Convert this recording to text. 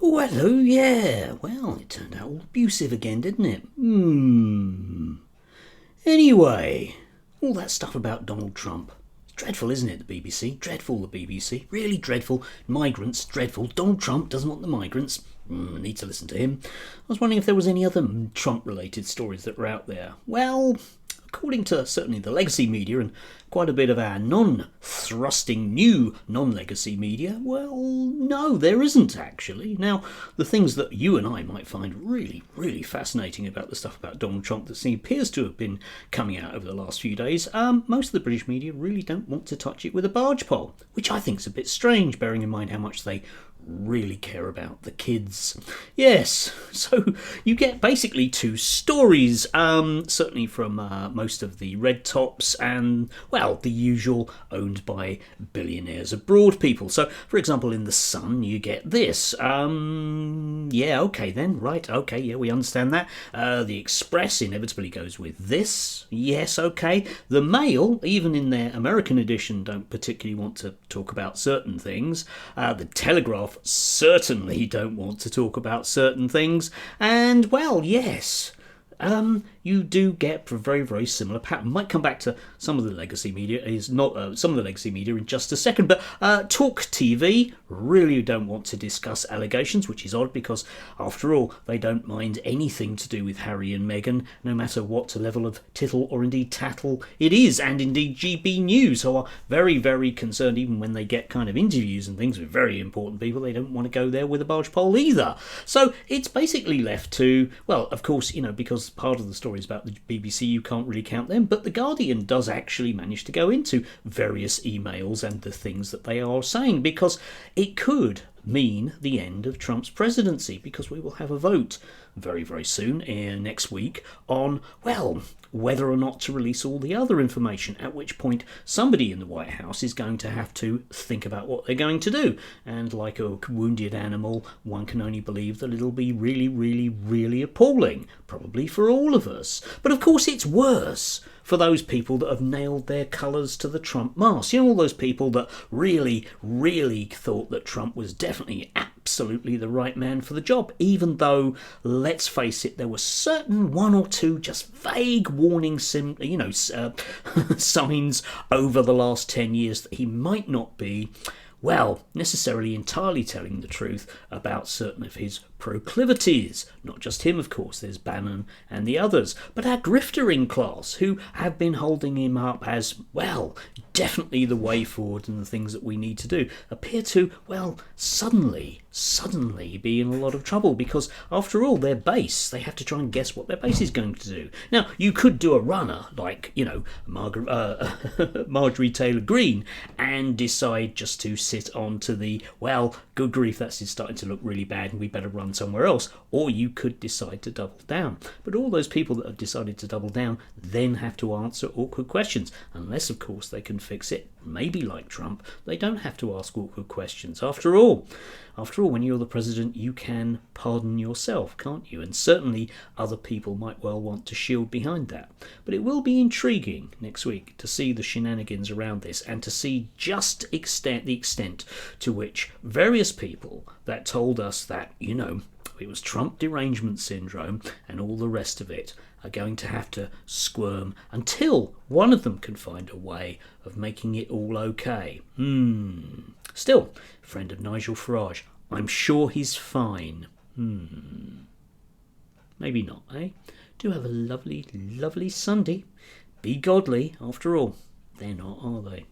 Oh, hello, yeah. Well, it turned out all abusive again, didn't it? Anyway, all that stuff about Donald Trump. It's dreadful, isn't it, the BBC? Dreadful, the BBC. Really dreadful. Migrants, dreadful. Donald Trump doesn't want the migrants. Need to listen to him. I was wondering if there was any other Trump-related stories that were out there. Well, according to certainly the legacy media and quite a bit of our non-thrusting new non-legacy media, well, no, there isn't actually. Now, the things that you and I might find really, really fascinating about the stuff about Donald Trump that appears to have been coming out over the last few days, most of the British media really don't want to touch it with a barge pole, which I think is a bit strange, bearing in mind how much they really care about the kids. Yes, so you get basically two stories, certainly from most of the red tops and, well, the usual owned by billionaires abroad people. So, for example, in The Sun, you get this. Yeah, okay then, right, okay, yeah, we understand that. The Express inevitably goes with this. Yes, okay. The Mail, even in their American edition, don't particularly want to talk about certain things. The Telegraph certainly don't want to talk about certain things. And, well, yes, you do get a very, very similar pattern. Might come back to some of the legacy media, some of the legacy media in just a second, but Talk TV really don't want to discuss allegations, which is odd because, after all, they don't mind anything to do with Harry and Meghan, no matter what level of tittle or indeed tattle it is, and indeed GB News, who are very, very concerned, even when they get kind of interviews and things with very important people, they don't want to go there with a barge pole either. So it's basically left to, well, of course, because part of the story is about the BBC, you can't really count them, but The Guardian does actually manage to go into various emails and the things that they are saying, because it could mean the end of Trump's presidency, because we will have a vote very, very soon, next week, on, well, whether or not to release all the other information, at which point somebody in the White House is going to have to think about what they're going to do. And like a wounded animal, one can only believe that it'll be really, really, really appalling, probably for all of us. But of course it's worse for those people that have nailed their colours to the Trump mast. All those people that really, really thought that Trump was definitely absolutely the right man for the job, even though, let's face it, there were certain one or two just vague warning signs over the last 10 years that he might not be, well, necessarily entirely telling the truth about certain of his proclivities. Not just him, of course, there's Bannon and the others, but our grifter class, who have been holding him up as, well, definitely the way forward and the things that we need to do, appear to, well, suddenly be in a lot of trouble, because after all, their base, they have to try and guess what their base is going to do. Now, you could do a runner like, Marjorie Taylor Greene, and decide just to sit on to the, well, good grief, that's starting to look really bad and we better run somewhere else. Or you could decide to double down. But all those people that have decided to double down then have to answer awkward questions, unless, of course, they can fix it. Maybe like Trump, they don't have to ask awkward questions. After all, when you're the president, you can pardon yourself, can't you? And certainly other people might well want to shield behind that. But it will be intriguing next week to see the shenanigans around this, and to see just the extent to which various people that told us that, it was Trump derangement syndrome and all the rest of it, are going to have to squirm until one of them can find a way of making it all okay. Still, friend of Nigel Farage, I'm sure he's fine. Maybe not, eh? Do have a lovely, lovely Sunday. Be godly, after all. They're not, are they?